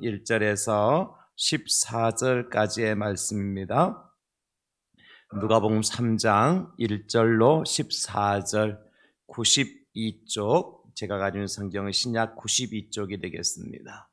1절에서 14절까지의 말씀입니다. 누가복음 3장 1절로 14절 92쪽, 제가 가지고 있는 성경은 신약 92쪽이 되겠습니다.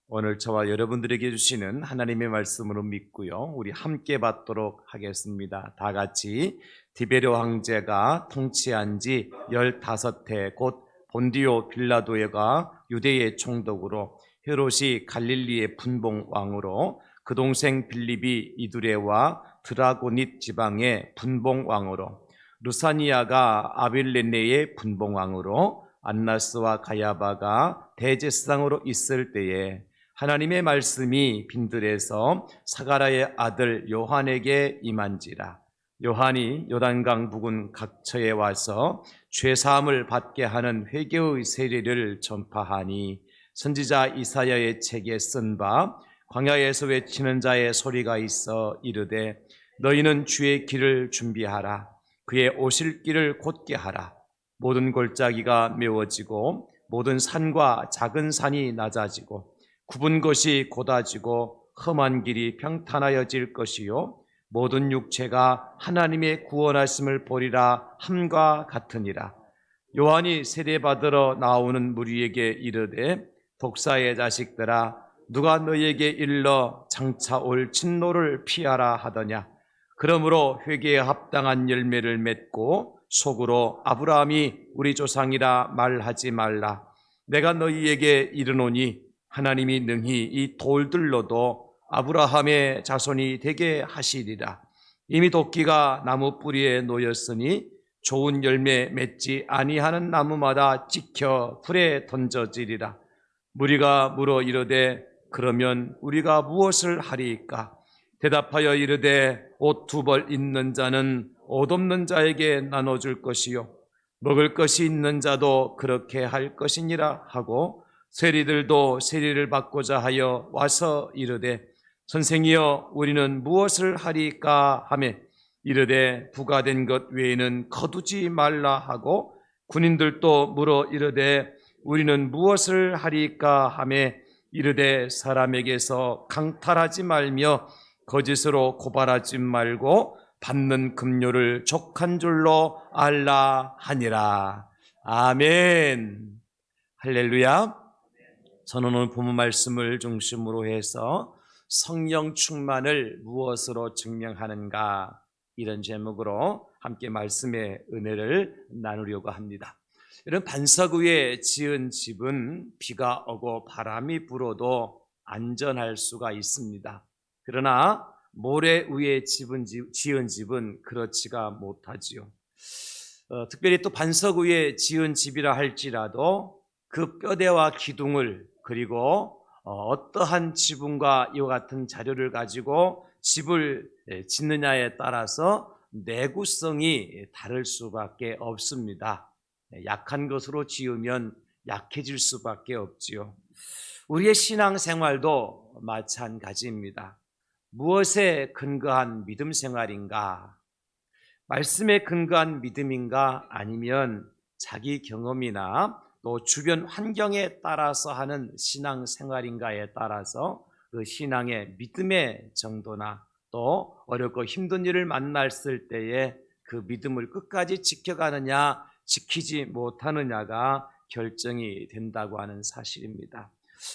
오늘 저와 여러분들에게 주시는 하나님의 말씀으로 믿고요, 우리 함께 받도록 하겠습니다. 다 같이. 디베르 황제가 통치한 지 15해, 곧 본디오 빌라도가 유대의 총독으로, 헤롯이 갈릴리의 분봉왕으로, 그 동생 빌립이 이두레와 드라고닛 지방의 분봉왕으로, 루사니아가 아빌레네의 분봉왕으로, 안나스와 가야바가 대제사장으로 있을 때에 하나님의 말씀이 빈들에서 사가랴의 아들 요한에게 임한지라. 요한이 요단강 부근 각처에 와서 죄사함을 받게 하는 회개의 세례를 전파하니, 선지자 이사야의 책에 쓴 바 광야에서 외치는 자의 소리가 있어 이르되, 너희는 주의 길을 준비하라. 그의 오실 길을 곧게 하라. 모든 골짜기가 메워지고 모든 산과 작은 산이 낮아지고 굽은 것이 곧아지고 험한 길이 평탄하여질 것이요, 모든 육체가 하나님의 구원하심을 보리라 함과 같으니라. 요한이 세례받으러 나오는 무리에게 이르되, 독사의 자식들아, 누가 너희에게 일러 장차 올 진노를 피하라 하더냐. 그러므로 회개에 합당한 열매를 맺고 속으로 아브라함이 우리 조상이라 말하지 말라. 내가 너희에게 이르노니 하나님이 능히 이 돌들로도 아브라함의 자손이 되게 하시리라. 이미 도끼가 나무 뿌리에 놓였으니 좋은 열매 맺지 아니하는 나무마다 찍혀 불에 던져지리라. 무리가 물어 이르되, 그러면 우리가 무엇을 하리이까? 대답하여 이르되, 옷 2벌 있는 자는 옷 없는 자에게 나눠줄 것이요, 먹을 것이 있는 자도 그렇게 할 것이니라 하고, 세리들도 세리를 받고자 하여 와서 이르되, 선생이여, 우리는 무엇을 하리까 하매, 이르되 부과된 것 외에는 거두지 말라 하고, 군인들도 물어 이르되 우리는 무엇을 하리까 하매, 이르되 사람에게서 강탈하지 말며 거짓으로 고발하지 말고 받는 급료를 족한 줄로 알라 하니라. 아멘. 할렐루야. 저는 오늘 본문 말씀을 중심으로 해서 성령 충만을 무엇으로 증명하는가, 이런 제목으로 함께 말씀의 은혜를 나누려고 합니다. 이런 반석 위에 지은 집은 비가 오고 바람이 불어도 안전할 수가 있습니다. 그러나 모래 위에 지은 집은 그렇지가 못하지요. 특별히 또 반석 위에 지은 집이라 할지라도 그 뼈대와 기둥을, 그리고 어떠한 지붕과 이와 같은 자료를 가지고 집을 짓느냐에 따라서 내구성이 다를 수밖에 없습니다. 약한 것으로 지으면 약해질 수밖에 없지요. 우리의 신앙생활도 마찬가지입니다. 무엇에 근거한 믿음 생활인가? 말씀에 근거한 믿음인가? 아니면 자기 경험이나 또 주변 환경에 따라서 하는 신앙생활인가에 따라서 그 신앙의 믿음의 정도나 또 어렵고 힘든 일을 만났을 때에 그 믿음을 끝까지 지켜가느냐 지키지 못하느냐가 결정이 된다고 하는 사실입니다.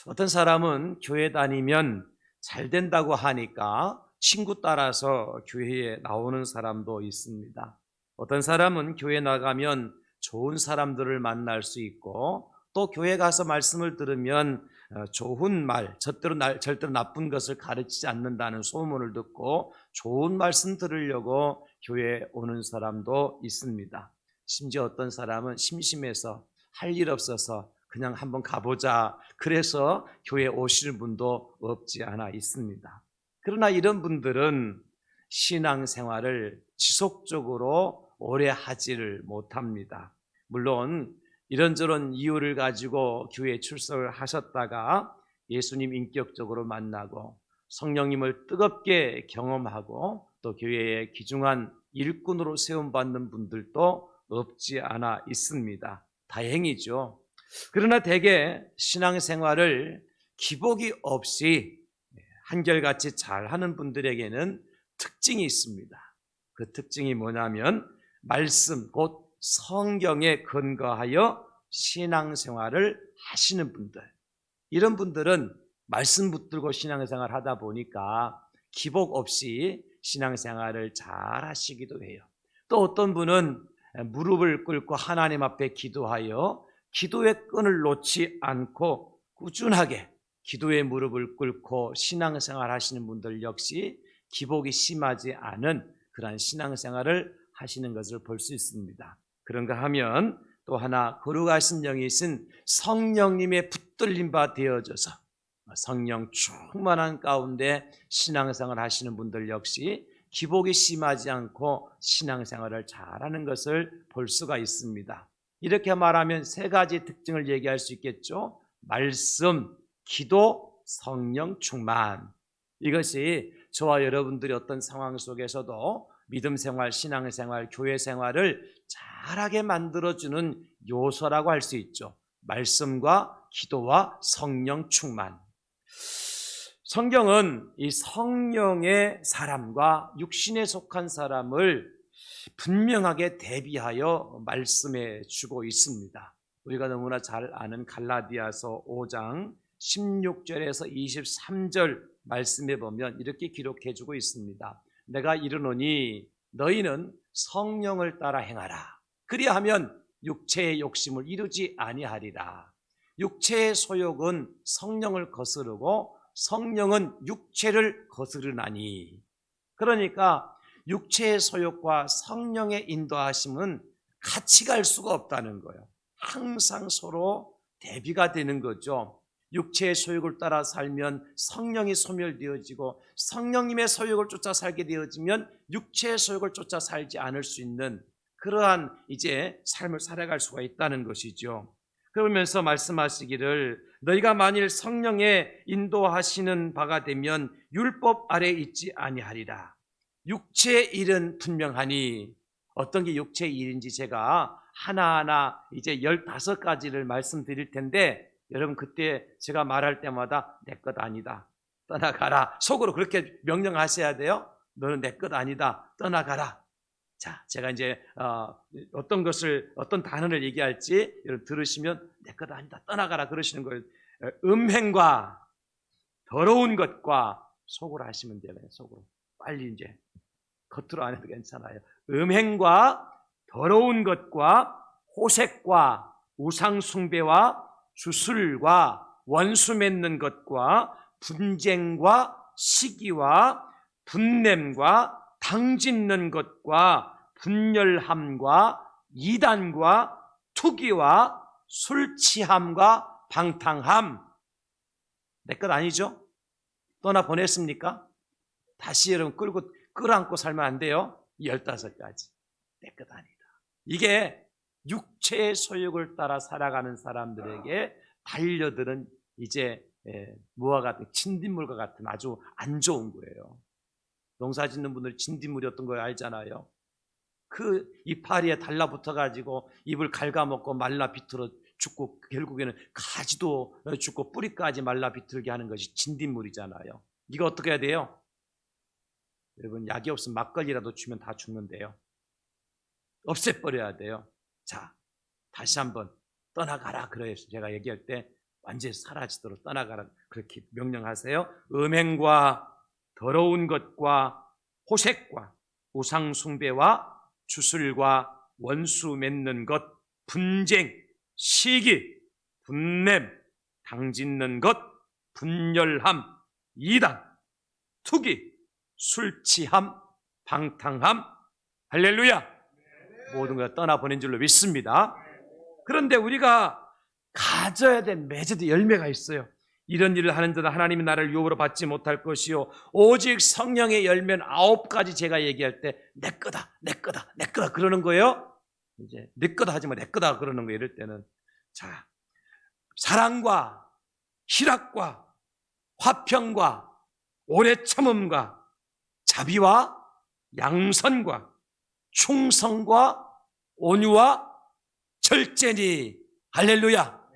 어떤 사람은 교회 다니면 잘 된다고 하니까 친구 따라서 교회에 나오는 사람도 있습니다. 어떤 사람은 교회 나가면 좋은 사람들을 만날 수 있고, 또 교회 가서 말씀을 들으면 좋은 말, 절대로 나쁜 것을 가르치지 않는다는 소문을 듣고 좋은 말씀 들으려고 교회에 오는 사람도 있습니다. 심지어 어떤 사람은 심심해서 할 일 없어서 그냥 한번 가보자, 그래서 교회에 오시는 분도 없지 않아 있습니다. 그러나 이런 분들은 신앙생활을 지속적으로 오래 하지를 못합니다. 물론 이런저런 이유를 가지고 교회에 출석을 하셨다가 예수님 인격적으로 만나고 성령님을 뜨겁게 경험하고 또 교회에 귀중한 일꾼으로 세움받는 분들도 없지 않아 있습니다. 다행이죠. 그러나 대개 신앙생활을 기복이 없이 한결같이 잘하는 분들에게는 특징이 있습니다. 그 특징이 뭐냐면 말씀, 곧 성경에 근거하여 신앙생활을 하시는 분들, 이런 분들은 말씀 붙들고 신앙생활 하다 보니까 기복 없이 신앙생활을 잘 하시기도 해요. 또 어떤 분은 무릎을 꿇고 하나님 앞에 기도하여 기도의 끈을 놓지 않고 꾸준하게 기도의 무릎을 꿇고 신앙생활 하시는 분들 역시 기복이 심하지 않은 그러한 신앙생활을 하시는 것을 볼 수 있습니다. 그런가 하면 또 하나 거룩하신 영이신 성령님의 붙들림 바 되어져서 성령 충만한 가운데 신앙생활을 하시는 분들 역시 기복이 심하지 않고 신앙생활을 잘하는 것을 볼 수가 있습니다. 이렇게 말하면 세 가지 특징을 얘기할 수 있겠죠. 말씀, 기도, 성령 충만. 이것이 저와 여러분들이 어떤 상황 속에서도 믿음 생활, 신앙 생활, 교회 생활을 잘하게 만들어주는 요소라고 할 수 있죠. 말씀과 기도와 성령 충만. 성경은 이 성령의 사람과 육신에 속한 사람을 분명하게 대비하여 말씀해 주고 있습니다. 우리가 너무나 잘 아는 갈라디아서 5장 16절에서 23절 말씀에 보면 이렇게 기록해 주고 있습니다. 내가 이르노니 너희는 성령을 따라 행하라. 그리하면 육체의 욕심을 이루지 아니하리라. 육체의 소욕은 성령을 거스르고 성령은 육체를 거스르나니. 그러니까 육체의 소욕과 성령의 인도하심은 같이 갈 수가 없다는 거예요. 항상 서로 대비가 되는 거죠. 육체의 소욕을 따라 살면 성령이 소멸되어지고 성령님의 소욕을 쫓아 살게 되어지면 육체의 소욕을 쫓아 살지 않을 수 있는 그러한 이제 삶을 살아갈 수가 있다는 것이죠. 그러면서 말씀하시기를 너희가 만일 성령의 인도하시는 바가 되면 율법 아래 있지 아니하리라. 육체의 일은 분명하니 어떤 게 육체의 일인지 제가 하나하나 이제 15가지를 말씀드릴 텐데 여러분 그때 제가 말할 때마다 내 것 아니다, 떠나가라. 속으로 그렇게 명령하셔야 돼요. 너는 내 것 아니다, 떠나가라. 자, 제가 이제 어떤 것을 어떤 단어를 얘기할지 여러분 들으시면 내 것 아니다, 떠나가라 그러시는 거예요. 음행과 더러운 것과 속으로 하시면 돼요. 속으로 빨리 이제 겉으로 안 해도 괜찮아요. 음행과 더러운 것과 호색과 우상숭배와 주술과 원수 맺는 것과 분쟁과 시기와 분냄과 당짓는 것과 분열함과 이단과 투기와 술 취함과 방탕함. 내 것 아니죠? 떠나 보냈습니까? 다시 여러분 끌어안고 살면 안 돼요. 15가지 내 것 아니다. 이게 육체의 소욕을 따라 살아가는 사람들에게 반려들은 이제 무와 같은 진딧물과 같은 아주 안 좋은 거예요. 농사 짓는 분들 진딧물이 어떤 거 알잖아요. 그 이파리에 달라붙어 가지고 잎을 갉아먹고 말라 비틀어 죽고 결국에는 가지도 죽고 뿌리까지 말라 비틀게 하는 것이 진딧물이잖아요. 이거 어떻게 해야 돼요? 여러분 약이 없으면 막걸리라도 주면 다 죽는데요. 없애버려야 돼요. 자, 다시 한번 떠나가라 그래요. 제가 얘기할 때 완전히 사라지도록 떠나가라 그렇게 명령하세요. 음행과 더러운 것과 호색과 우상숭배와 주술과 원수 맺는 것, 분쟁, 시기, 분냄, 당짓는 것, 분열함, 이단, 투기, 술 취함, 방탕함. 할렐루야. 모든 걸 떠나보낸 줄로 믿습니다. 그런데 우리가 가져야 될 맺어도 열매가 있어요. 이런 일을 하는 데다 하나님이 나를 유업으로 받지 못할 것이요 오직 성령의 열매는 9가지 제가 얘기할 때 내 거다, 내 거다, 내 거다 그러는 거예요. 이제 내 거다 하지 마, 내 거다 그러는 거예요. 이럴 때는 자, 사랑과 희락과 화평과 오래 참음과 자비와 양선과 충성과 온유와 절제니. 할렐루야.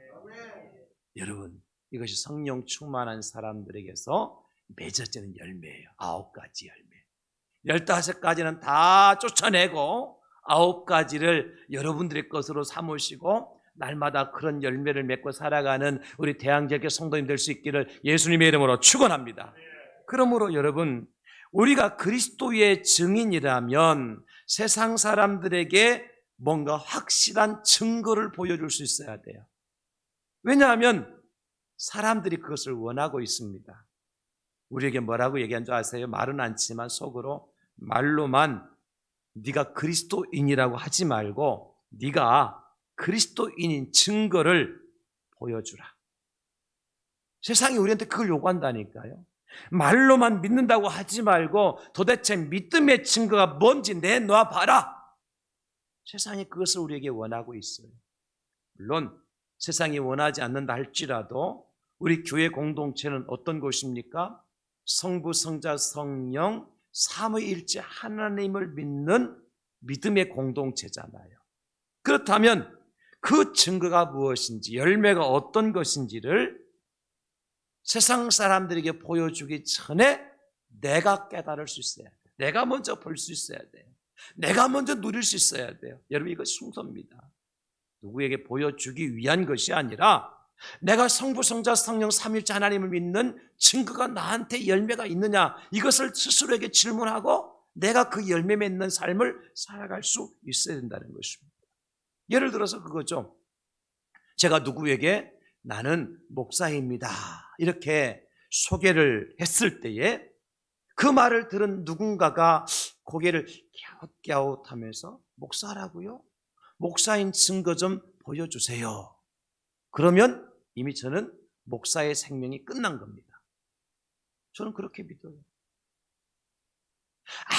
여러분 이것이 성령 충만한 사람들에게서 맺어지는 열매예요. 9가지 열매. 15가지는 다 쫓아내고 9가지를 여러분들의 것으로 삼으시고 날마다 그런 열매를 맺고 살아가는 우리 대항제교 성도님 될 수 있기를 예수님의 이름으로 축원합니다. 그러므로 여러분, 우리가 그리스도의 증인이라면 세상 사람들에게 뭔가 확실한 증거를 보여줄 수 있어야 돼요. 왜냐하면 사람들이 그것을 원하고 있습니다. 우리에게 뭐라고 얘기한 줄 아세요? 말은 않지만 속으로, 말로만 네가 그리스도인이라고 하지 말고 네가 그리스도인인 증거를 보여주라. 세상이 우리한테 그걸 요구한다니까요. 말로만 믿는다고 하지 말고 도대체 믿음의 증거가 뭔지 내놔 봐라. 세상이 그것을 우리에게 원하고 있어요. 물론 세상이 원하지 않는다 할지라도 우리 교회 공동체는 어떤 곳입니까? 성부, 성자, 성령 삼위일체 하나님을 믿는 믿음의 공동체잖아요. 그렇다면 그 증거가 무엇인지, 열매가 어떤 것인지를 세상 사람들에게 보여주기 전에 내가 깨달을 수 있어야 돼요. 내가 먼저 볼 수 있어야 돼요. 내가 먼저 누릴 수 있어야 돼요. 여러분, 이거 순서입니다. 누구에게 보여주기 위한 것이 아니라 내가 성부, 성자, 성령 삼위일체 하나님을 믿는 증거가 나한테 열매가 있느냐, 이것을 스스로에게 질문하고 내가 그 열매 맺는 삶을 살아갈 수 있어야 된다는 것입니다. 예를 들어서 그거죠. 제가 누구에게 나는 목사입니다 이렇게 소개를 했을 때에 그 말을 들은 누군가가 고개를 갸웃갸웃하면서 목사라고요? 목사인 증거 좀 보여주세요. 그러면 이미 저는 목사의 생명이 끝난 겁니다. 저는 그렇게 믿어요.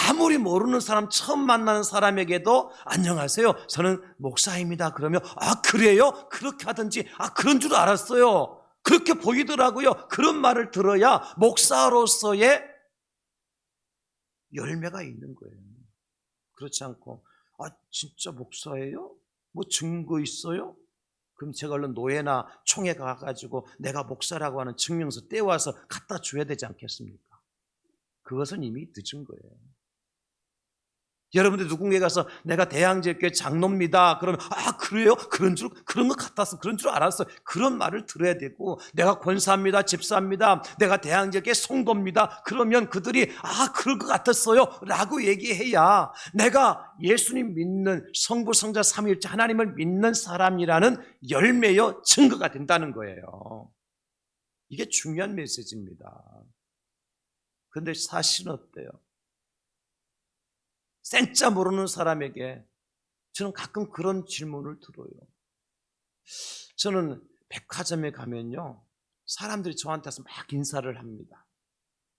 아무리 모르는 사람, 처음 만나는 사람에게도 안녕하세요, 저는 목사입니다 그러면 아 그래요? 그렇게 하든지 아 그런 줄 알았어요, 그렇게 보이더라고요, 그런 말을 들어야 목사로서의 열매가 있는 거예요. 그렇지 않고 아 진짜 목사예요? 뭐 증거 있어요? 그럼 제가 얼른 노예나 총회 가가지고 내가 목사라고 하는 증명서 떼와서 갖다 줘야 되지 않겠습니까? 그것은 이미 늦은 거예요. 여러분들 누군가에 가서 내가 대항제교회 장로입니다 그러면 아 그래요? 그런 것 같았어, 그런 줄 알았어, 그런 말을 들어야 되고, 내가 권사입니다, 집사입니다, 내가 대항제교회 성도입니다 그러면 그들이 아 그럴 것 같았어요 라고 얘기해야 내가 예수님 믿는 성부, 성자, 삼위일체 하나님을 믿는 사람이라는 열매여 증거가 된다는 거예요. 이게 중요한 메시지입니다. 그런데 사실은 어때요? 생짜 모르는 사람에게 저는 가끔 그런 질문을 들어요. 저는 백화점에 가면요, 사람들이 저한테 와서 막 인사를 합니다.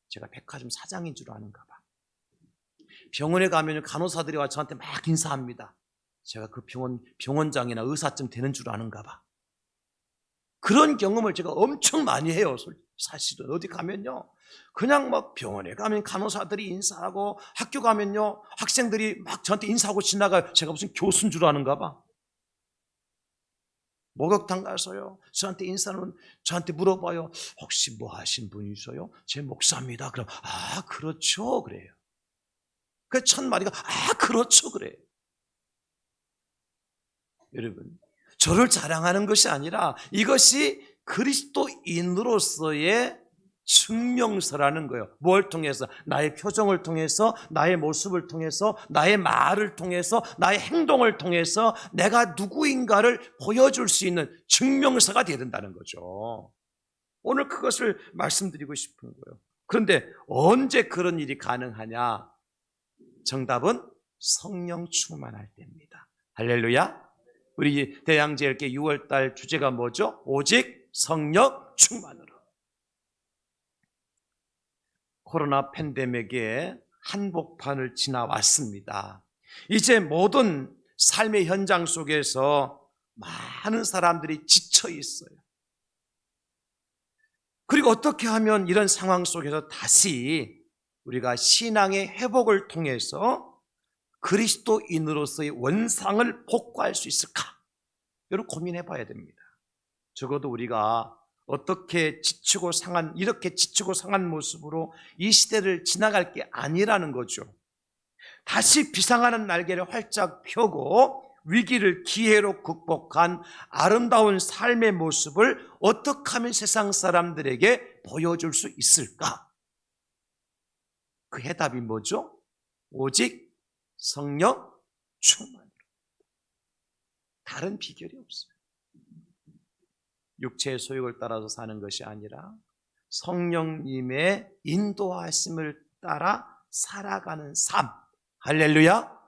제가 백화점 사장인 줄 아는가 봐. 병원에 가면 간호사들이 와 저한테 막 인사합니다. 제가 그 병원장이나 의사쯤 되는 줄 아는가 봐. 그런 경험을 제가 엄청 많이 해요. 사실은 어디 가면요, 그냥 막 병원에 가면 간호사들이 인사하고, 학교 가면요 학생들이 막 저한테 인사하고 지나가요. 제가 무슨 교수인 줄 아는가 봐. 목욕탕 가서요 저한테 인사는, 저한테 물어봐요. 혹시 뭐 하신 분이세요? 제 목사입니다. 그럼 아 그렇죠 그래요. 그 첫 마디가 아 그렇죠 그래요. 여러분, 저를 자랑하는 것이 아니라 이것이 그리스도인으로서의 증명서라는 거예요. 뭘 통해서? 나의 표정을 통해서, 나의 모습을 통해서, 나의 말을 통해서, 나의 행동을 통해서 내가 누구인가를 보여줄 수 있는 증명서가 되어야 된다는 거죠. 오늘 그것을 말씀드리고 싶은 거예요. 그런데 언제 그런 일이 가능하냐? 정답은 성령 충만할 때입니다. 할렐루야. 우리 대양제일교 6월달 주제가 뭐죠? 오직 성령 충만으로. 코로나 팬데믹의 한복판을 지나왔습니다. 이제 모든 삶의 현장 속에서 많은 사람들이 지쳐 있어요. 그리고 어떻게 하면 이런 상황 속에서 다시 우리가 신앙의 회복을 통해서 그리스도인으로서의 원상을 복구할 수 있을까? 여러분 고민해 봐야 됩니다. 적어도 우리가 어떻게 이렇게 지치고 상한 모습으로 이 시대를 지나갈 게 아니라는 거죠. 다시 비상하는 날개를 활짝 펴고 위기를 기회로 극복한 아름다운 삶의 모습을 어떻게 하면 세상 사람들에게 보여줄 수 있을까? 그 해답이 뭐죠? 오직 성령 충만. 다른 비결이 없어요. 육체의 소욕을 따라서 사는 것이 아니라 성령님의 인도하심을 따라 살아가는 삶. 할렐루야.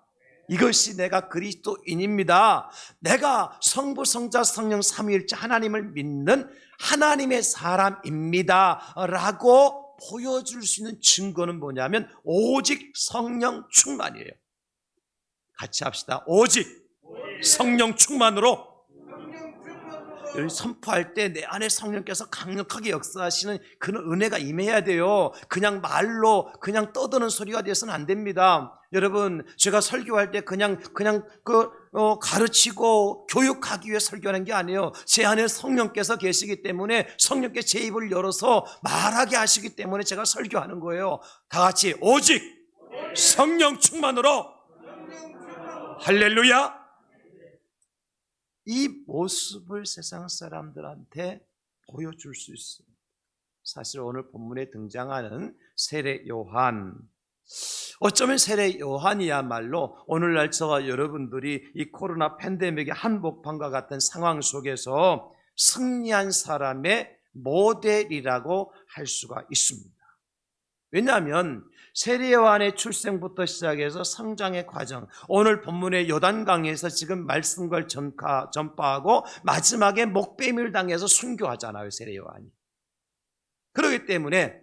이것이 내가 그리스도인입니다. 내가 성부, 성자, 성령 삼위일체 하나님을 믿는 하나님의 사람입니다 라고 보여줄 수 있는 증거는 뭐냐면 오직 성령 충만이에요. 같이 합시다. 오직 성령 충만으로. 여기 선포할 때 내 안에 성령께서 강력하게 역사하시는 그런 은혜가 임해야 돼요. 그냥 말로 그냥 떠드는 소리가 돼서는 안 됩니다. 여러분, 제가 설교할 때 그냥 가르치고 교육하기 위해 설교하는 게 아니에요. 제 안에 성령께서 계시기 때문에 성령께 제 입을 열어서 말하게 하시기 때문에 제가 설교하는 거예요. 다 같이 오직 성령 충만으로. 할렐루야. 이 모습을 세상 사람들한테 보여줄 수 있어요. 사실 오늘 본문에 등장하는 세례 요한, 어쩌면 세례 요한이야말로 오늘날 저와 여러분들이 이 코로나 팬데믹의 한복판과 같은 상황 속에서 승리한 사람의 모델이라고 할 수가 있습니다. 왜냐하면 세례 요한의 출생부터 시작해서 성장의 과정, 오늘 본문의 요단강에서 지금 말씀을 전파하고 마지막에 목베임을 당해서 순교하잖아요, 세례 요한이. 그렇기 때문에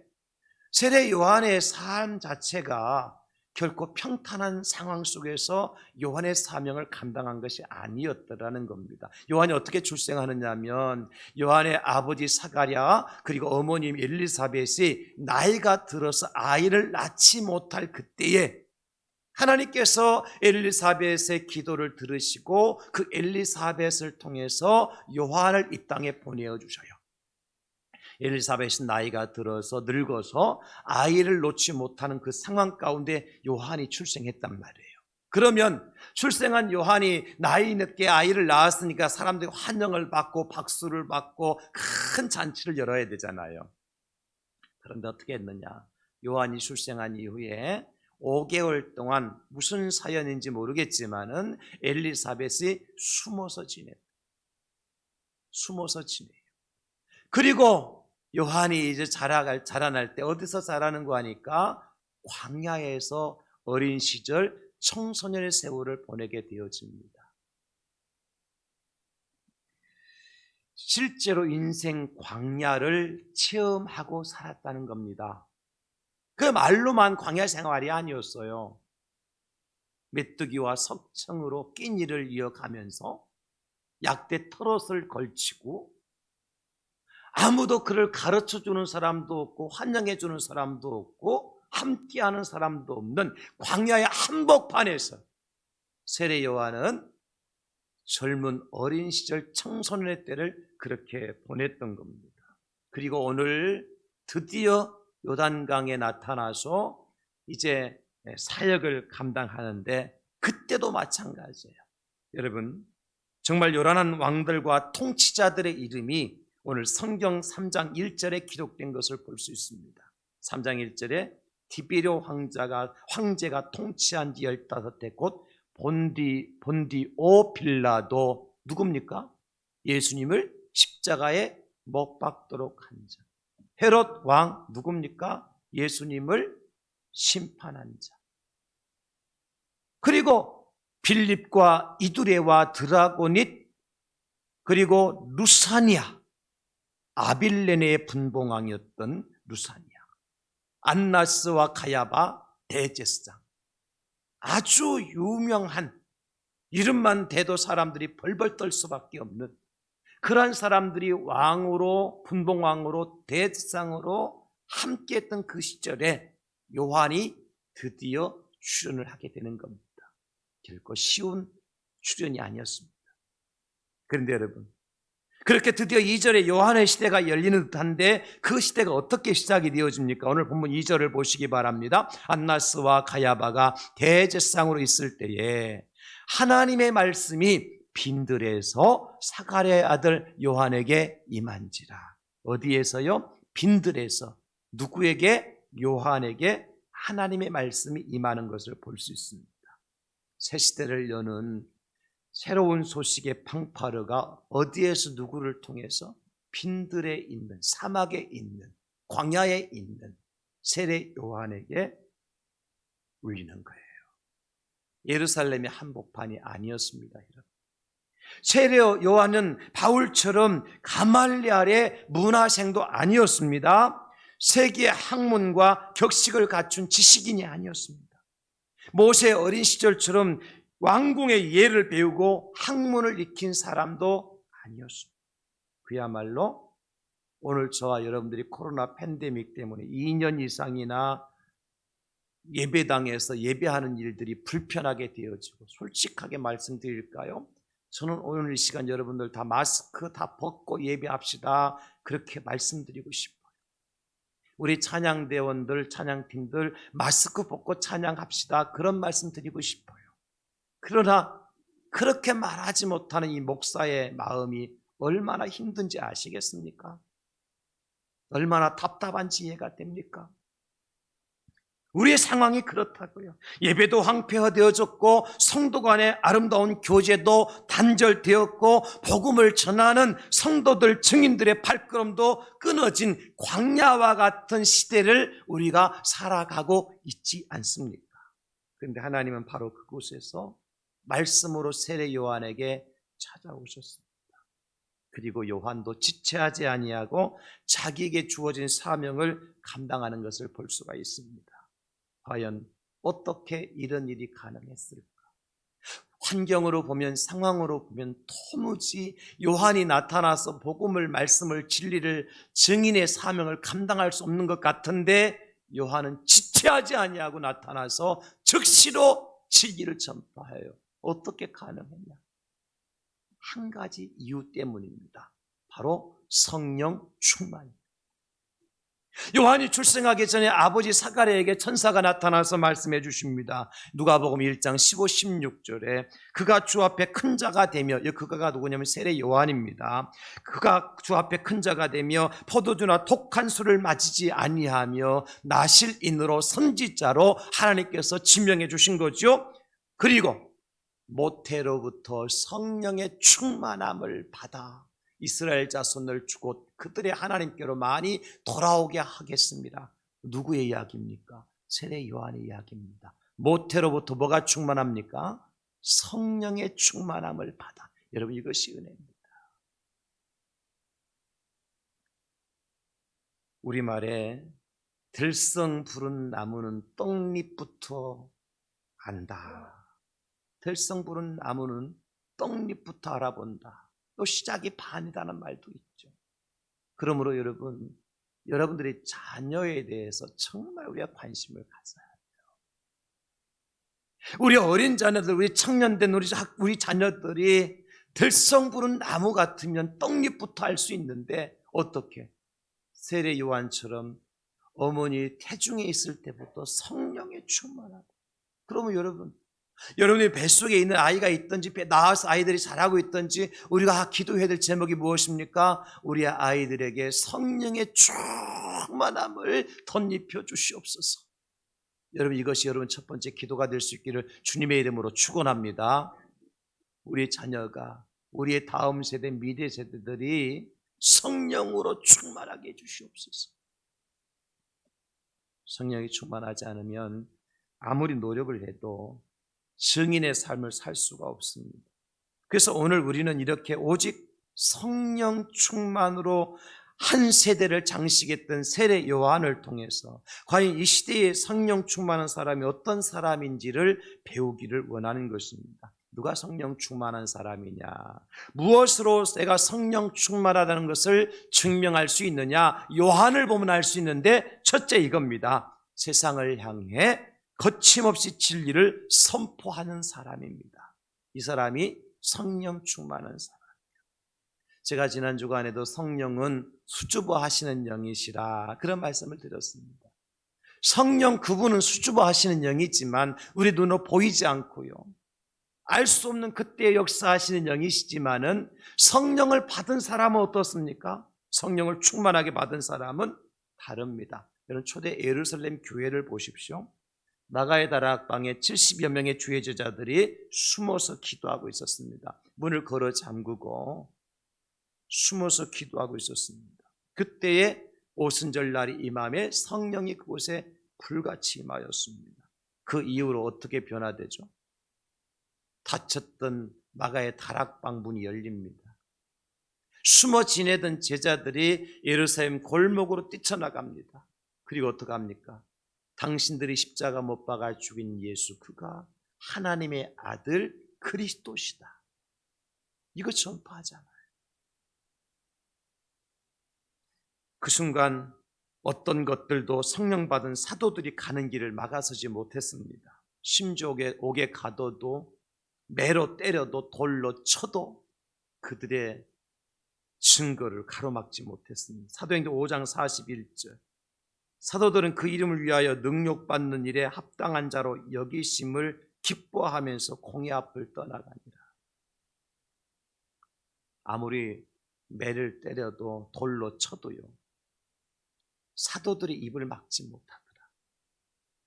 세례 요한의 삶 자체가 결코 평탄한 상황 속에서 요한의 사명을 감당한 것이 아니었더라는 겁니다. 요한이 어떻게 출생하느냐면 요한의 아버지 사가랴 그리고 어머님 엘리사벳이 나이가 들어서 아이를 낳지 못할 그때에 하나님께서 엘리사벳의 기도를 들으시고 그 엘리사벳을 통해서 요한을 이 땅에 보내주셔요. 엘리사벳은 나이가 들어서 늙어서 아이를 놓지 못하는 그 상황 가운데 요한이 출생했단 말이에요. 그러면 출생한 요한이 나이 늦게 아이를 낳았으니까 사람들이 환영을 받고 박수를 받고 큰 잔치를 열어야 되잖아요. 그런데 어떻게 했느냐? 요한이 출생한 이후에 5개월 동안 무슨 사연인지 모르겠지만은 엘리사벳이 숨어서 지내요. 그리고 요한이 이제 자라날 때 어디서 자라는 거 하니까 광야에서 어린 시절 청소년의 세월을 보내게 되어집니다. 실제로 인생 광야를 체험하고 살았다는 겁니다. 그 말로만 광야 생활이 아니었어요. 메뚜기와 석청으로 끼니를 이어가면서 약대 털옷을 걸치고 아무도 그를 가르쳐주는 사람도 없고 환영해 주는 사람도 없고 함께하는 사람도 없는 광야의 한복판에서 세례 요한은 젊은 어린 시절 청소년의 때를 그렇게 보냈던 겁니다. 그리고 오늘 드디어 요단강에 나타나서 이제 사역을 감당하는데 그때도 마찬가지예요. 여러분, 정말 요란한 왕들과 통치자들의 이름이 오늘 성경 3장 1절에 기록된 것을 볼 수 있습니다. 3장 1절에 디베료 황제가 통치한 지 15해 곧 본디오 빌라도 누굽니까? 예수님을 십자가에 못 박도록 한 자. 헤롯 왕 누굽니까? 예수님을 심판한 자. 그리고 빌립과 이두레와 드라고닛 그리고 루사니아 아빌레네의 분봉왕이었던 루사니아, 안나스와 가야바 대제사장, 아주 유명한 이름만 대도 사람들이 벌벌 떨 수밖에 없는 그러한 사람들이 왕으로 분봉왕으로 대제사장으로 함께했던 그 시절에 요한이 드디어 출연을 하게 되는 겁니다. 결코 쉬운 출연이 아니었습니다. 그런데 여러분, 그렇게 드디어 2절에 요한의 시대가 열리는 듯한데 그 시대가 어떻게 시작이 되어집니까? 오늘 본문 2절을 보시기 바랍니다. 안나스와 가야바가 대제사장으로 있을 때에 하나님의 말씀이 빈들에서 사가랴의 아들 요한에게 임한지라. 어디에서요? 빈들에서. 누구에게? 요한에게 하나님의 말씀이 임하는 것을 볼 수 있습니다. 새 시대를 여는 새로운 소식의 팡파르가 어디에서 누구를 통해서? 빈들에 있는, 사막에 있는, 광야에 있는 세례 요한에게 울리는 거예요. 예루살렘의 한복판이 아니었습니다. 세례 요한은 바울처럼 가말리알의 문화생도 아니었습니다. 세계의 학문과 격식을 갖춘 지식인이 아니었습니다. 모세의 어린 시절처럼 왕궁의 예를 배우고 학문을 익힌 사람도 아니었습니다. 그야말로 오늘 저와 여러분들이 코로나 팬데믹 때문에 2년 이상이나 예배당에서 예배하는 일들이 불편하게 되어지고, 솔직하게 말씀드릴까요? 저는 오늘 이 시간 여러분들 다 마스크 다 벗고 예배합시다, 그렇게 말씀드리고 싶어요. 우리 찬양대원들, 찬양팀들 마스크 벗고 찬양합시다, 그런 말씀 드리고 싶어요. 그러나 그렇게 말하지 못하는 이 목사의 마음이 얼마나 힘든지 아시겠습니까? 얼마나 답답한지 이해가 됩니까? 우리의 상황이 그렇다고요. 예배도 황폐화되어졌고, 성도 간의 아름다운 교제도 단절되었고, 복음을 전하는 성도들, 증인들의 발걸음도 끊어진 광야와 같은 시대를 우리가 살아가고 있지 않습니까? 그런데 하나님은 바로 그곳에서 말씀으로 세례 요한에게 찾아오셨습니다. 그리고 요한도 지체하지 아니하고 자기에게 주어진 사명을 감당하는 것을 볼 수가 있습니다. 과연 어떻게 이런 일이 가능했을까? 환경으로 보면, 상황으로 보면 도무지 요한이 나타나서 복음을, 말씀을, 진리를, 증인의 사명을 감당할 수 없는 것 같은데, 요한은 지체하지 아니하고 나타나서 즉시로 진리를 전파해요. 어떻게 가능했냐? 한 가지 이유 때문입니다. 바로 성령 충만입니다. 요한이 출생하기 전에 아버지 사가랴에게 천사가 나타나서 말씀해 주십니다. 누가복음 1장 15, 16절에 그가 주 앞에 큰 자가 되며, 그가 누구냐면 세례 요한입니다. 그가 주 앞에 큰 자가 되며 포도주나 독한 술을 마시지 아니하며 나실인으로 선지자로 하나님께서 지명해 주신 거죠. 그리고 모태로부터 성령의 충만함을 받아 이스라엘 자손을 주고 그들의 하나님께로 많이 돌아오게 하겠습니다. 누구의 이야기입니까? 세례 요한의 이야기입니다. 모태로부터 뭐가 충만합니까? 성령의 충만함을 받아. 여러분, 이것이 은혜입니다. 우리말에 들성 부른 나무는 떡잎부터 안다. 들성 부른 나무는 떡잎부터 알아본다. 또 시작이 반이라는 말도 있죠. 그러므로 여러분들의 자녀에 대해서 정말 우리가 관심을 가져야 돼요. 우리 어린 자녀들, 우리 청년된 우리 자녀들이 들성 부른 나무 같으면 떡잎부터 알 수 있는데, 어떻게? 세례 요한처럼 어머니 태중에 있을 때부터 성령에 충만하고, 그러면 여러분의 뱃속에 있는 아이가 있든지 낳아서 아이들이 자라고 있든지 우리가 기도해야 될 제목이 무엇입니까? 우리 아이들에게 성령의 충만함을 덧입혀 주시옵소서. 여러분, 이것이 여러분 첫 번째 기도가 될 수 있기를 주님의 이름으로 축원합니다. 우리 자녀가, 우리의 다음 세대, 미래 세대들이 성령으로 충만하게 해주시옵소서. 성령이 충만하지 않으면 아무리 노력을 해도 증인의 삶을 살 수가 없습니다. 그래서 오늘 우리는 이렇게 오직 성령 충만으로 한 세대를 장식했던 세례 요한을 통해서 과연 이 시대에 성령 충만한 사람이 어떤 사람인지를 배우기를 원하는 것입니다. 누가 성령 충만한 사람이냐? 무엇으로 내가 성령 충만하다는 것을 증명할 수 있느냐? 요한을 보면 알 수 있는데, 첫째 이겁니다. 세상을 향해 거침없이 진리를 선포하는 사람입니다. 이 사람이 성령 충만한 사람이에요. 제가 지난 주간에도 성령은 수줍어 하시는 영이시라 그런 말씀을 드렸습니다. 성령 그분은 수줍어 하시는 영이지만 우리 눈으로 보이지 않고요, 알 수 없는 그때의 역사하시는 영이시지만은 성령을 받은 사람은 어떻습니까? 성령을 충만하게 받은 사람은 다릅니다. 여러분, 초대 예루살렘 교회를 보십시오. 나가의 다락방에 70여 명의 주의 제자들이 숨어서 기도하고 있었습니다. 문을 걸어 잠그고 숨어서 기도하고 있었습니다. 그때에 오순절 날이 임함에 성령이 그곳에 불같이 임하였습니다. 그 이후로 어떻게 변화되죠? 닫혔던 마가의 다락방 문이 열립니다. 숨어 지내던 제자들이 예루살렘 골목으로 뛰쳐나갑니다. 그리고 어떻게 합니까? 당신들이 십자가 못 박아 죽인 예수, 그가 하나님의 아들 그리스도시다, 이거 전파하잖아요. 그 순간 어떤 것들도 성령 받은 사도들이 가는 길을 막아서지 못했습니다. 심지어 옥에 가둬도, 매로 때려도, 돌로 쳐도 그들의 증거를 가로막지 못했습니다. 사도행전 5장 41절, 사도들은 그 이름을 위하여 능욕받는 일에 합당한 자로 여기심을 기뻐하면서 공의 앞을 떠나가니라. 아무리 매를 때려도 돌로 쳐도요, 사도들이 입을 막지 못하더라.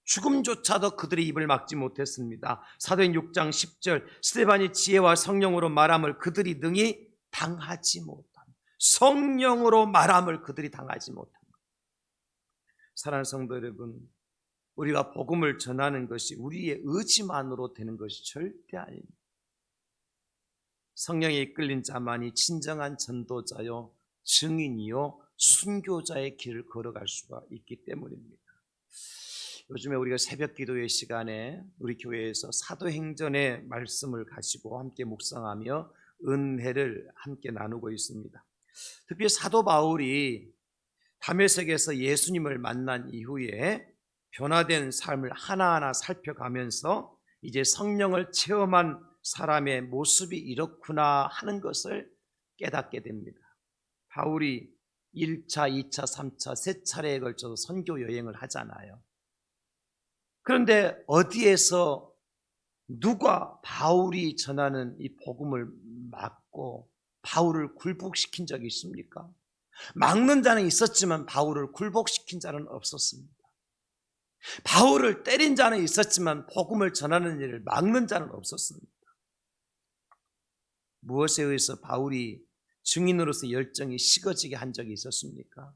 죽음조차도 그들의 입을 막지 못했습니다. 사도행 6장 10절, 스데반이 지혜와 성령으로 말함을 그들이 능히 당하지 못한, 성령으로 말함을 그들이 당하지 못한. 사랑하는 성도 여러분, 우리가 복음을 전하는 것이 우리의 의지만으로 되는 것이 절대 아닙니다. 성령에 이끌린 자만이 진정한 전도자요, 증인이요, 순교자의 길을 걸어갈 수가 있기 때문입니다. 요즘에 우리가 새벽 기도의 시간에 우리 교회에서 사도행전의 말씀을 가지고 함께 묵상하며 은혜를 함께 나누고 있습니다. 특히 사도 바울이 다메섹에서 예수님을 만난 이후에 변화된 삶을 하나하나 살펴가면서 이제 성령을 체험한 사람의 모습이 이렇구나 하는 것을 깨닫게 됩니다. 바울이 1차, 2차, 3차, 세 차례에 걸쳐서 선교 여행을 하잖아요. 그런데 어디에서 누가 바울이 전하는 이 복음을 막고 바울을 굴복시킨 적이 있습니까? 막는 자는 있었지만 바울을 굴복시킨 자는 없었습니다. 바울을 때린 자는 있었지만 복음을 전하는 일을 막는 자는 없었습니다. 무엇에 의해서 바울이 증인으로서 열정이 식어지게 한 적이 있었습니까?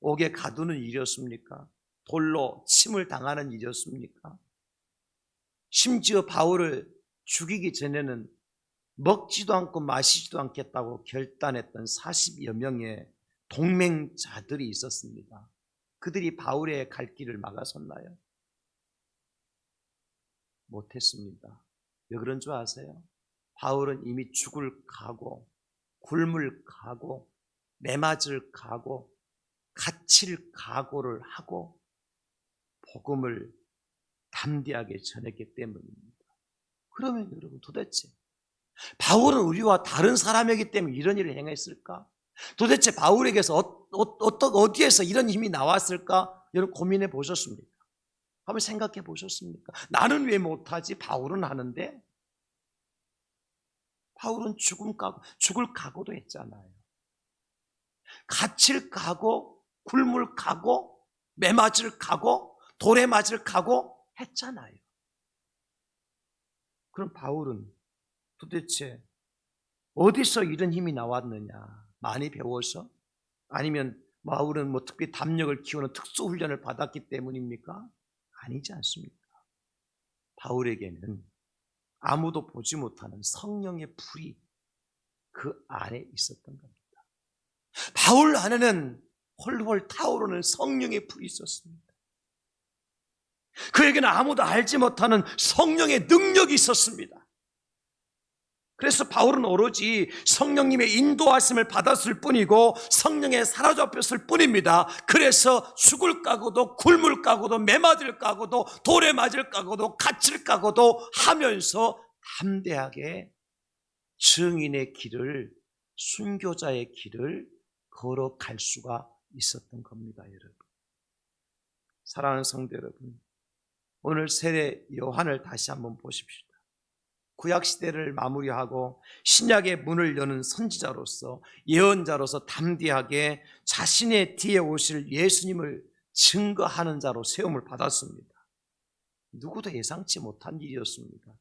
옥에 가두는 일이었습니까? 돌로 침을 당하는 일이었습니까? 심지어 바울을 죽이기 전에는 먹지도 않고 마시지도 않겠다고 결단했던 40여 명의 동맹자들이 있었습니다. 그들이 바울의 갈 길을 막아섰나요? 못했습니다. 왜 그런 줄 아세요? 바울은 이미 죽을 각오, 굶을 각오, 매맞을 각오, 갇힐 각오를 하고 복음을 담대하게 전했기 때문입니다. 그러면 여러분, 도대체 바울은 우리와 다른 사람이기 때문에 이런 일을 행했을까? 도대체 바울에게서 어디에서 이런 힘이 나왔을까? 여러분, 고민해 보셨습니까? 한번 생각해 보셨습니까? 나는 왜 못하지? 바울은 하는데. 바울은 죽을 각오도 했잖아요. 갇힐 각오, 굶을 각오, 매맞을 각오, 돌에 맞을 각오 했잖아요. 그럼 바울은 도대체 어디서 이런 힘이 나왔느냐? 많이 배워서? 아니면 바울은 특별히 담력을 키우는 특수훈련을 받았기 때문입니까? 아니지 않습니까? 바울에게는 아무도 보지 못하는 성령의 불이 그 안에 있었던 겁니다. 바울 안에는 홀홀 타오르는 성령의 불이 있었습니다. 그에게는 아무도 알지 못하는 성령의 능력이 있었습니다. 그래서 바울은 오로지 성령님의 인도하심을 받았을 뿐이고 성령에 사로잡혔을 뿐입니다. 그래서 죽을 각오도, 굶을 각오도, 매맞을 각오도, 돌에 맞을 각오도, 갇힐 각오도 하면서 담대하게 증인의 길을 순교자의 길을 걸어갈 수가 있었던 겁니다, 여러분. 사랑하는 성도 여러분, 오늘 세례 요한을 다시 한번 보십시다. 구약시대를 마무리하고 신약의 문을 여는 선지자로서, 예언자로서 담대하게 자신의 뒤에 오실 예수님을 증거하는 자로 세움을 받았습니다. 누구도 예상치 못한 일이었습니다.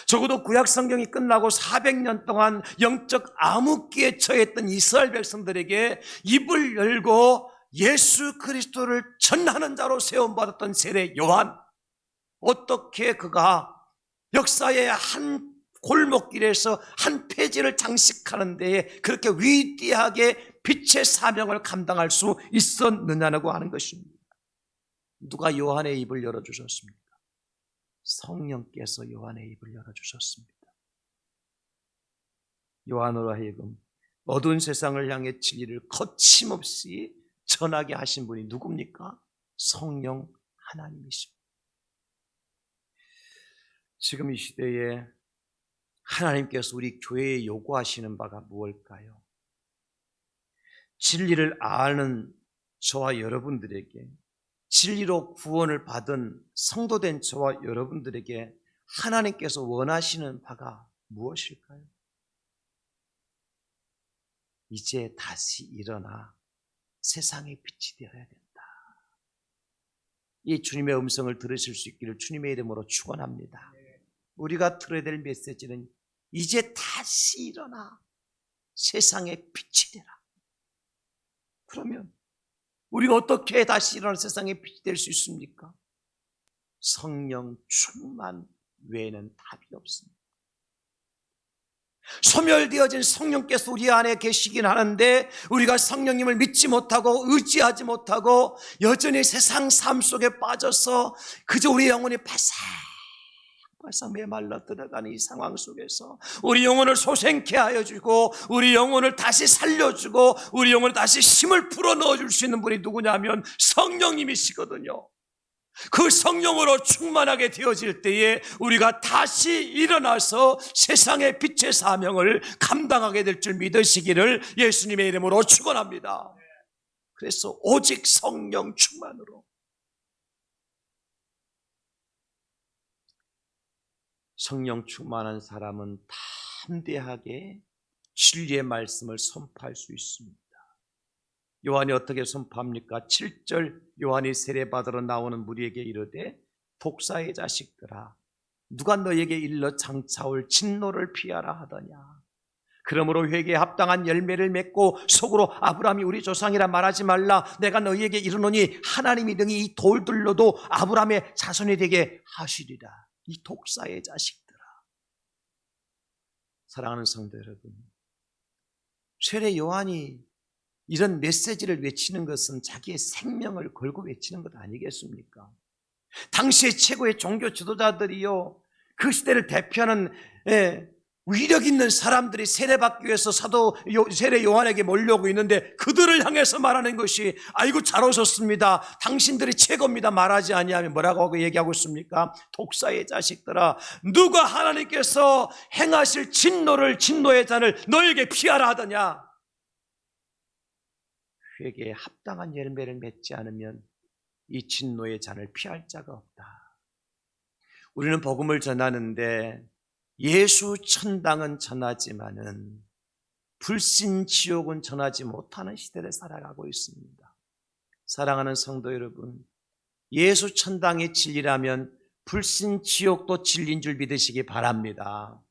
적어도 구약 성경이 끝나고 400년 동안 영적 암흑기에 처했던 이스라엘 백성들에게 입을 열고 예수 그리스도를 전하는 자로 세움받았던 세례 요한, 어떻게 그가 역사의 한 골목길에서 한 폐지를 장식하는 데에 그렇게 위대하게 빛의 사명을 감당할 수 있었느냐고 하는 것입니다. 누가 요한의 입을 열어주셨습니까? 성령께서 요한의 입을 열어주셨습니다. 요한으로 하여금 어두운 세상을 향해 진리를 거침없이 전하게 하신 분이 누굽니까? 성령 하나님이십니다. 지금 이 시대에 하나님께서 우리 교회에 요구하시는 바가 무엇일까요? 진리를 아는 저와 여러분들에게, 진리로 구원을 받은 성도된 저와 여러분들에게 하나님께서 원하시는 바가 무엇일까요? 이제 다시 일어나 세상의 빛이 되어야 된다. 이 주님의 음성을 들으실 수 있기를 주님의 이름으로 축원합니다. 우리가 들어야 될 메시지는 이제 다시 일어나 세상의 빛이 되라. 그러면 우리가 어떻게 다시 일어나 세상의 빛이 될 수 있습니까? 성령 충만 외에는 답이 없습니다. 소멸되어진 성령께서 우리 안에 계시긴 하는데 우리가 성령님을 믿지 못하고 의지하지 못하고 여전히 세상 삶 속에 빠져서 그저 우리 영혼이 바싹바싹 메말라 들어가는 이 상황 속에서 우리 영혼을 소생케 하여 주고 우리 영혼을 다시 살려주고 우리 영혼을 다시 힘을 불어넣어 줄 수 있는 분이 누구냐면 성령님이시거든요. 그 성령으로 충만하게 되어질 때에 우리가 다시 일어나서 세상의 빛의 사명을 감당하게 될 줄 믿으시기를 예수님의 이름으로 축원합니다. 그래서 오직 성령 충만으로, 성령 충만한 사람은 담대하게 진리의 말씀을 선포할 수 있습니다. 요한이 어떻게 선포합니까? 7절 요한이 세례받으러 나오는 무리에게 이르되 독사의 자식들아 누가 너에게 일러 장차올 진노를 피하라 하더냐. 그러므로 회개에 합당한 열매를 맺고 속으로 아브라함이 우리 조상이라 말하지 말라. 내가 너희에게 이르노니 하나님이 능히 이 돌들로도 아브라함의 자손이 되게 하시리라. 이 독사의 자식들아. 사랑하는 성도 여러분, 세례 요한이 이런 메시지를 외치는 것은 자기의 생명을 걸고 외치는 것 아니겠습니까? 당시의 최고의 종교 지도자들이요, 그 시대를 대표하는 위력 있는 사람들이 세례받기 위해서 세례 요한에게 몰려오고 있는데 그들을 향해서 말하는 것이 아이고 잘 오셨습니다, 당신들이 최고입니다 말하지 아니하면 뭐라고 얘기하고 있습니까? 독사의 자식들아 누가 하나님께서 행하실 진노의 잔을 너에게 피하라 하더냐. 회개에 합당한 열매를 맺지 않으면 이 진노의 잔을 피할 자가 없다. 우리는 복음을 전하는데 예수 천당은 전하지만은 불신 지옥은 전하지 못하는 시대를 살아가고 있습니다. 사랑하는 성도 여러분, 예수 천당이 진리라면 불신 지옥도 진리인 줄 믿으시기 바랍니다.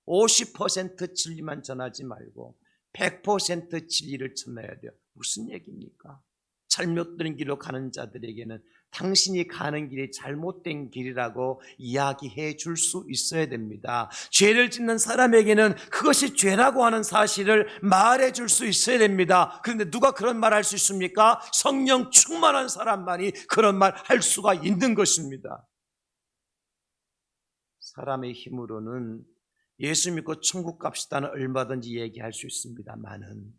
50% 진리만 전하지 말고 100% 진리를 전해야 돼요. 무슨 얘기입니까? 잘못된 길로 가는 자들에게는 당신이 가는 길이 잘못된 길이라고 이야기해 줄 수 있어야 됩니다. 죄를 짓는 사람에게는 그것이 죄라고 하는 사실을 말해 줄 수 있어야 됩니다. 그런데 누가 그런 말 할 수 있습니까? 성령 충만한 사람만이 그런 말 할 수가 있는 것입니다. 사람의 힘으로는 예수 믿고 천국 갑시다는 얼마든지 얘기할 수 있습니다만은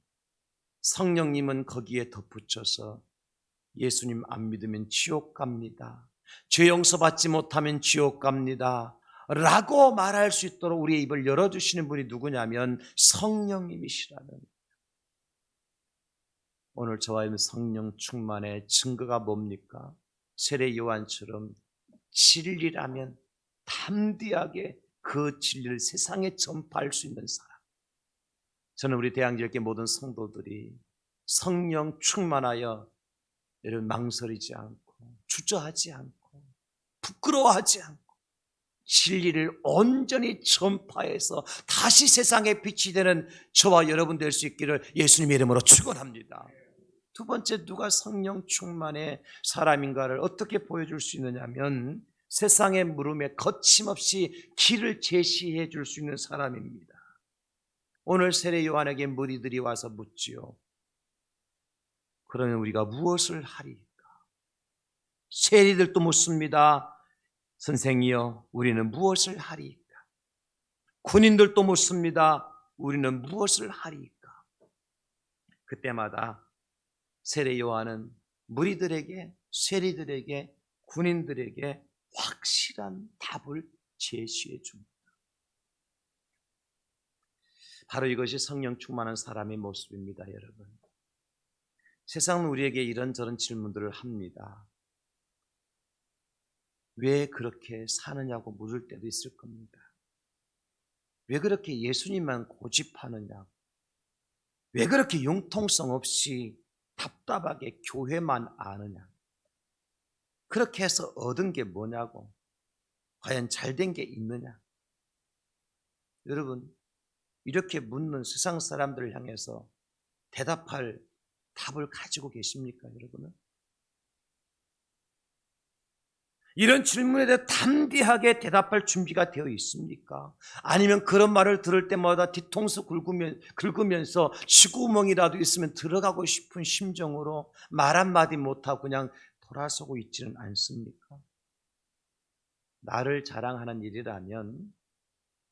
성령님은 거기에 덧붙여서 예수님 안 믿으면 지옥 갑니다. 죄 용서받지 못하면 지옥 갑니다. 라고 말할 수 있도록 우리의 입을 열어주시는 분이 누구냐면 성령님이시라는. 오늘 저와 있는 성령 충만의 증거가 뭡니까? 세례 요한처럼 진리라면 담대하게 그 진리를 세상에 전파할 수 있는 사람. 저는 우리 대양절개 모든 성도들이 성령 충만하여 여러분 망설이지 않고 주저하지 않고 부끄러워하지 않고 진리를 온전히 전파해서 다시 세상에 빛이 되는 저와 여러분 될 수 있기를 예수님의 이름으로 축원합니다. 두 번째, 누가 성령 충만의 사람인가를 어떻게 보여줄 수 있느냐면 세상의 물음에 거침없이 길을 제시해 줄 수 있는 사람입니다. 오늘 세례 요한에게 무리들이 와서 묻지요. 그러면 우리가 무엇을 하리까? 세리들도 묻습니다. 선생이여, 우리는 무엇을 하리까? 군인들도 묻습니다. 우리는 무엇을 하리까? 그때마다 세례 요한은 무리들에게, 세리들에게, 군인들에게 확실한 답을 제시해 줍니다. 바로 이것이 성령 충만한 사람의 모습입니다, 여러분. 세상은 우리에게 이런저런 질문들을 합니다. 왜 그렇게 사느냐고 물을 때도 있을 겁니다. 왜 그렇게 예수님만 고집하느냐? 왜 그렇게 융통성 없이 답답하게 교회만 아느냐? 그렇게 해서 얻은 게 뭐냐고? 과연 잘된 게 있느냐? 여러분, 이렇게 묻는 세상 사람들을 향해서 대답할 답을 가지고 계십니까, 여러분은? 이런 질문에 대해 담대하게 대답할 준비가 되어 있습니까? 아니면 그런 말을 들을 때마다 뒤통수 긁으면서 쥐구멍이라도 있으면 들어가고 싶은 심정으로 말 한마디 못하고 그냥 돌아서고 있지는 않습니까? 나를 자랑하는 일이라면,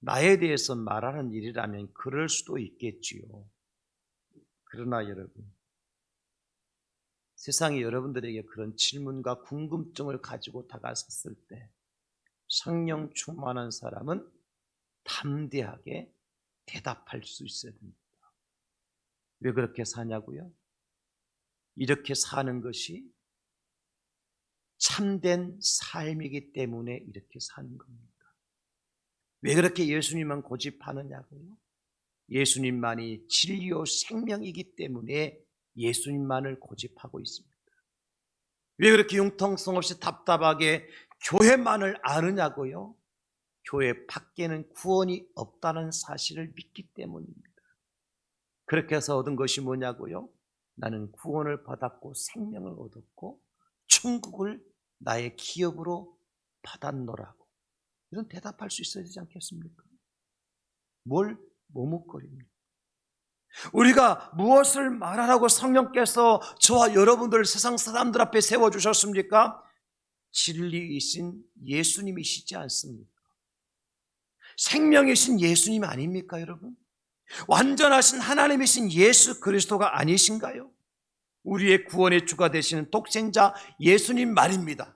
나에 대해서 말하는 일이라면 그럴 수도 있겠지요. 그러나 여러분, 세상이 여러분들에게 그런 질문과 궁금증을 가지고 다가섰을 때 성령 충만한 사람은 담대하게 대답할 수 있어야 됩니다. 왜 그렇게 사냐고요? 이렇게 사는 것이 참된 삶이기 때문에 이렇게 사는 겁니다. 왜 그렇게 예수님만 고집하느냐고요? 예수님만이 진리요 생명이기 때문에 예수님만을 고집하고 있습니다. 왜 그렇게 융통성 없이 답답하게 교회만을 아느냐고요? 교회 밖에는 구원이 없다는 사실을 믿기 때문입니다. 그렇게 해서 얻은 것이 뭐냐고요? 나는 구원을 받았고 생명을 얻었고 천국을 나의 기업으로 받았노라고. 이런 대답할 수 있어야 되지 않겠습니까? 뭘 머뭇거립니까? 우리가 무엇을 말하라고 성령께서 저와 여러분들을 세상 사람들 앞에 세워주셨습니까? 진리이신 예수님이시지 않습니까? 생명이신 예수님 아닙니까, 여러분? 완전하신 하나님이신 예수 그리스도가 아니신가요? 우리의 구원의 주가 되시는 독생자 예수님 말입니다.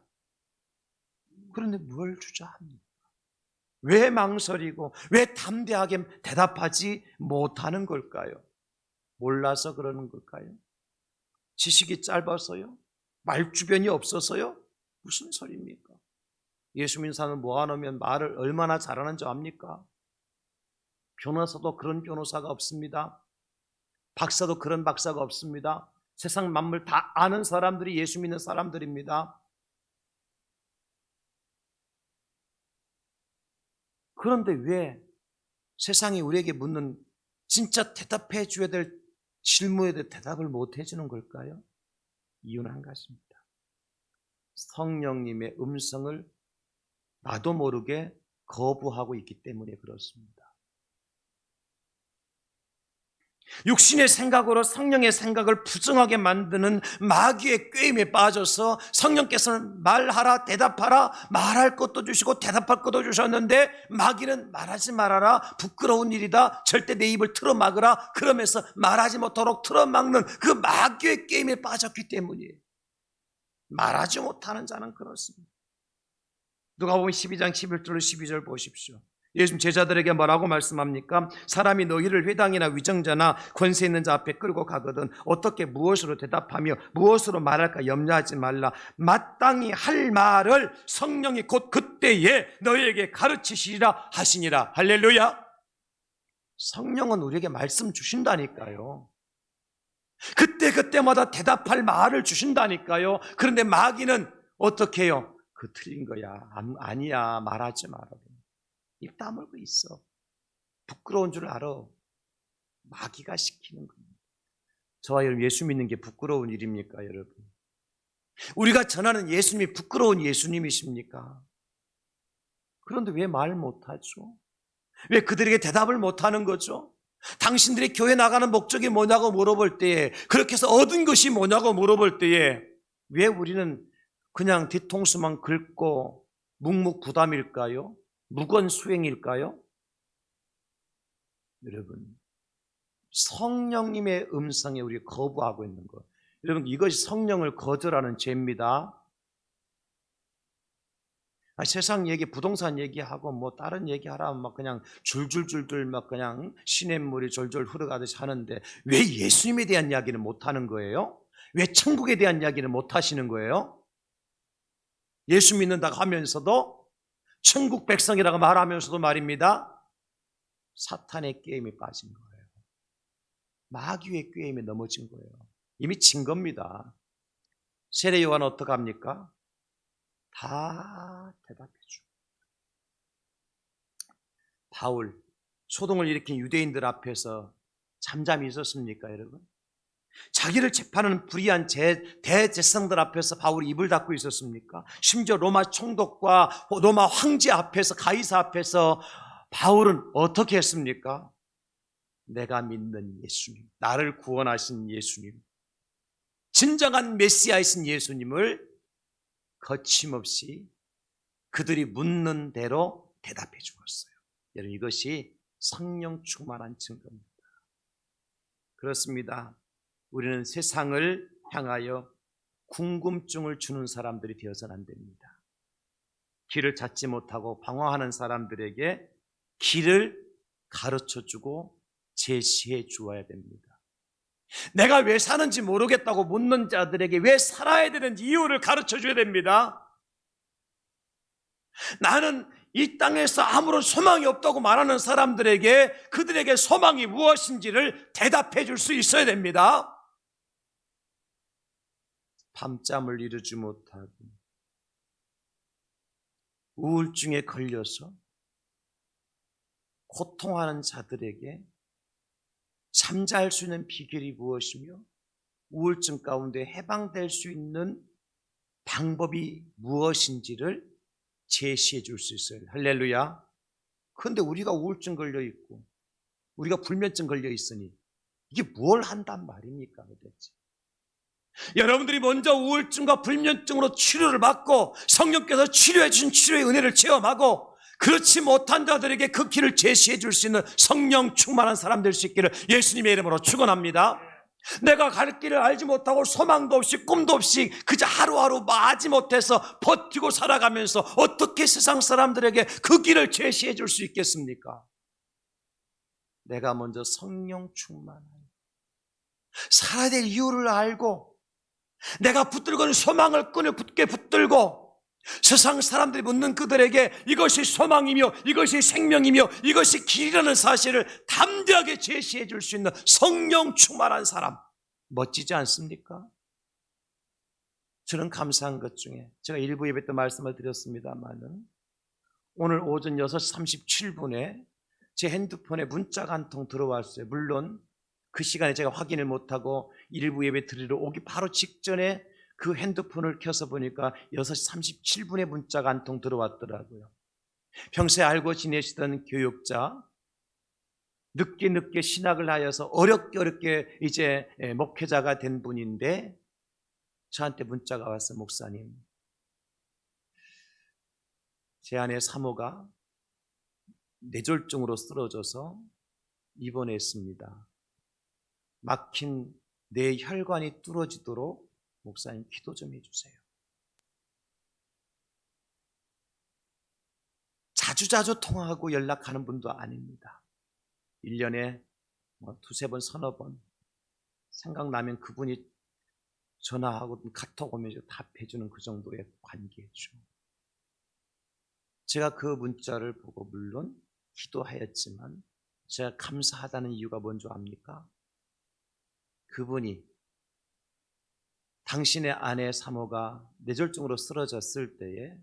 그런데 뭘 주저합니까? 왜 망설이고 왜 담대하게 대답하지 못하는 걸까요? 몰라서 그러는 걸까요? 지식이 짧아서요? 말주변이 없어서요? 무슨 소리입니까? 예수 믿는 사람은 모아놓으면 말을 얼마나 잘하는 줄 압니까? 변호사도 그런 변호사가 없습니다. 박사도 그런 박사가 없습니다. 세상 만물 다 아는 사람들이 예수 믿는 사람들입니다. 그런데 왜 세상이 우리에게 묻는 진짜 대답해 줘야 될 질문에 대해 대답을 못 해주는 걸까요? 이유는 한 가지입니다. 성령님의 음성을 나도 모르게 거부하고 있기 때문에 그렇습니다. 육신의 생각으로 성령의 생각을 부정하게 만드는 마귀의 꾀임에 빠져서 성령께서는 말하라 대답하라, 말할 것도 주시고 대답할 것도 주셨는데 마귀는 말하지 말아라, 부끄러운 일이다, 절대 내 입을 틀어막으라, 그러면서 말하지 못하도록 틀어막는 그 마귀의 꾀임에 빠졌기 때문이에요. 말하지 못하는 자는 그렇습니다. 누가복음 12장 11절 12절 보십시오. 예수님 제자들에게 뭐라고 말씀합니까? 사람이 너희를 회당이나 위정자나 권세 있는 자 앞에 끌고 가거든 어떻게 무엇으로 대답하며 무엇으로 말할까 염려하지 말라. 마땅히 할 말을 성령이 곧 그때에 너희에게 가르치시리라 하시니라. 할렐루야. 성령은 우리에게 말씀 주신다니까요. 그때마다 대답할 말을 주신다니까요. 그런데 마귀는 어떻게 해요? 그 틀린 거야. 아니야. 말하지 마라. 입 다물고 있어. 부끄러운 줄 알아. 마귀가 시키는 겁니다. 저와 여러분 예수 믿는 게 부끄러운 일입니까, 여러분? 우리가 전하는 예수님이 부끄러운 예수님이십니까? 그런데 왜 말 못하죠? 왜 그들에게 대답을 못하는 거죠? 당신들이 교회 나가는 목적이 뭐냐고 물어볼 때에, 그렇게 해서 얻은 것이 뭐냐고 물어볼 때에 왜 우리는 그냥 뒤통수만 긁고 묵묵부담일까요? 무건수행일까요? 여러분, 성령님의 음성에 우리 거부하고 있는 것. 여러분, 이것이 성령을 거절하는 죄입니다. 세상 얘기, 부동산 얘기하고 뭐 다른 얘기하라면 막 그냥 줄줄줄줄 막 그냥 시냇물이 졸졸 흐르가듯이 하는데 왜 예수님에 대한 이야기는 못 하는 거예요? 왜 천국에 대한 이야기는 못 하시는 거예요? 예수 믿는다고 하면서도 천국 백성이라고 말하면서도 말입니다. 사탄의 게임에 빠진 거예요. 마귀의 게임에 넘어진 거예요. 이미 진 겁니다. 세례 요한은 어떡합니까? 다 대답해 주고. 바울, 소동을 일으킨 유대인들 앞에서 잠잠히 있었습니까, 여러분? 자기를 재판하는 불의한 대제사장들 앞에서 바울이 입을 닫고 있었습니까? 심지어 로마 총독과 로마 황제 앞에서, 가이사 앞에서 바울은 어떻게 했습니까? 내가 믿는 예수님, 나를 구원하신 예수님, 진정한 메시아이신 예수님을 거침없이 그들이 묻는 대로 대답해 주었어요. 여러분, 이것이 성령 충만한 증거입니다. 그렇습니다. 우리는 세상을 향하여 궁금증을 주는 사람들이 되어서는 안 됩니다. 길을 찾지 못하고 방황하는 사람들에게 길을 가르쳐주고 제시해 주어야 됩니다. 내가 왜 사는지 모르겠다고 묻는 자들에게 왜 살아야 되는지 이유를 가르쳐줘야 됩니다. 나는 이 땅에서 아무런 소망이 없다고 말하는 사람들에게 그들에게 소망이 무엇인지를 대답해 줄 수 있어야 됩니다. 밤잠을 이루지 못하고 우울증에 걸려서 고통하는 자들에게 잠잘 수 있는 비결이 무엇이며 우울증 가운데 해방될 수 있는 방법이 무엇인지를 제시해 줄 수 있어요. 할렐루야. 그런데 우리가 우울증 걸려 있고 우리가 불면증 걸려 있으니 이게 뭘 한단 말입니까 도대체? 여러분들이 먼저 우울증과 불면증으로 치료를 받고 성령께서 치료해 주신 치료의 은혜를 체험하고 그렇지 못한 자들에게 그 길을 제시해 줄 수 있는 성령 충만한 사람 될 수 있기를 예수님의 이름으로 축원합니다. 내가 갈 길을 알지 못하고 소망도 없이 꿈도 없이 그저 하루하루 마지 못해서 버티고 살아가면서 어떻게 세상 사람들에게 그 길을 제시해 줄 수 있겠습니까? 내가 먼저 성령 충만한 살아야 될 이유를 알고 내가 붙들고 있는 소망을 끈을 굳게 붙들고 세상 사람들이 묻는 그들에게 이것이 소망이며 이것이 생명이며 이것이 길이라는 사실을 담대하게 제시해 줄 수 있는 성령 충만한 사람, 멋지지 않습니까? 저는 감사한 것 중에 제가 일부 예배 때 말씀을 드렸습니다만은 오늘 오전 6시 37분에 제 핸드폰에 문자가 한 통 들어왔어요. 물론 그 시간에 제가 확인을 못하고 일부 예배 드리러 오기 바로 직전에 그 핸드폰을 켜서 보니까 6시 37분에 문자가 한 통 들어왔더라고요. 평소에 알고 지내시던 교육자, 늦게 신학을 하여서 어렵게 이제 목회자가 된 분인데 저한테 문자가 왔어요. 목사님, 제 아내 사모가 뇌졸중으로 쓰러져서 입원했습니다. 막힌 내 혈관이 뚫어지도록 목사님 기도 좀 해주세요. 자주자주 통화하고 연락하는 분도 아닙니다. 1년에 두세 번, 서너 번 생각나면 그분이 전화하고 카톡 오면 답해주는 그 정도의 관계죠. 제가 그 문자를 보고 물론 기도하였지만 제가 감사하다는 이유가 뭔지 압니까? 그분이 당신의 아내 사모가 뇌졸중으로 쓰러졌을 때에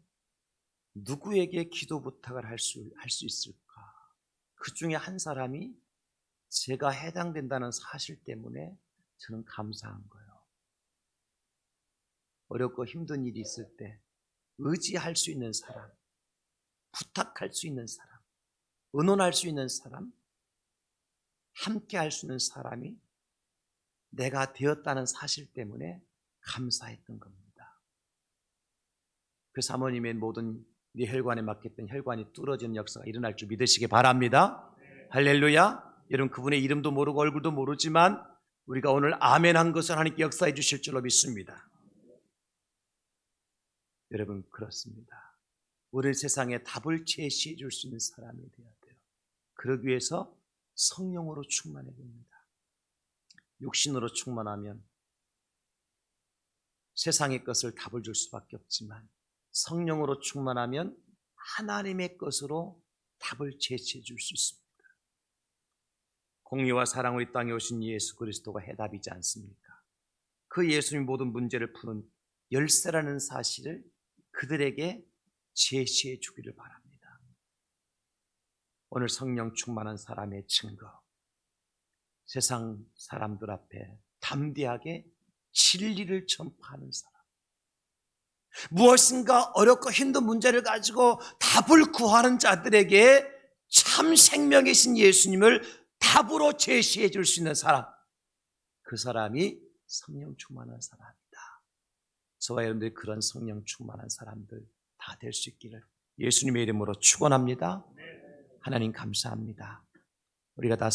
누구에게 기도 부탁을 할 수 있을까? 그 중에 한 사람이 제가 해당된다는 사실 때문에 저는 감사한 거예요. 어렵고 힘든 일이 있을 때 의지할 수 있는 사람, 부탁할 수 있는 사람, 의논할 수 있는 사람, 함께 할 수 있는 사람이 내가 되었다는 사실 때문에 감사했던 겁니다. 그 사모님의 모든 혈관에 막혔던 혈관이 뚫어지는 역사가 일어날 줄 믿으시기 바랍니다. 할렐루야. 여러분, 그분의 이름도 모르고 얼굴도 모르지만 우리가 오늘 아멘 한 것을 하나님께 역사해 주실 줄로 믿습니다. 여러분, 그렇습니다. 우리 세상에 답을 제시해 줄 수 있는 사람이 되어야 돼요. 그러기 위해서 성령으로 충만해야 됩니다. 육신으로 충만하면 세상의 것을 답을 줄 수밖에 없지만 성령으로 충만하면 하나님의 것으로 답을 제시해 줄 수 있습니다. 공의와 사랑으로 이 땅에 오신 예수 그리스도가 해답이지 않습니까? 그 예수님이 모든 문제를 푸는 열쇠라는 사실을 그들에게 제시해 주기를 바랍니다. 오늘 성령 충만한 사람의 증거, 세상 사람들 앞에 담대하게 진리를 전파하는 사람, 무엇인가 어렵고 힘든 문제를 가지고 답을 구하는 자들에게 참 생명이신 예수님을 답으로 제시해 줄 수 있는 사람, 그 사람이 성령 충만한 사람이다. 저와 여러분들이 그런 성령 충만한 사람들 다 될 수 있기를 예수님의 이름으로 축원합니다. 하나님 감사합니다. 우리가 다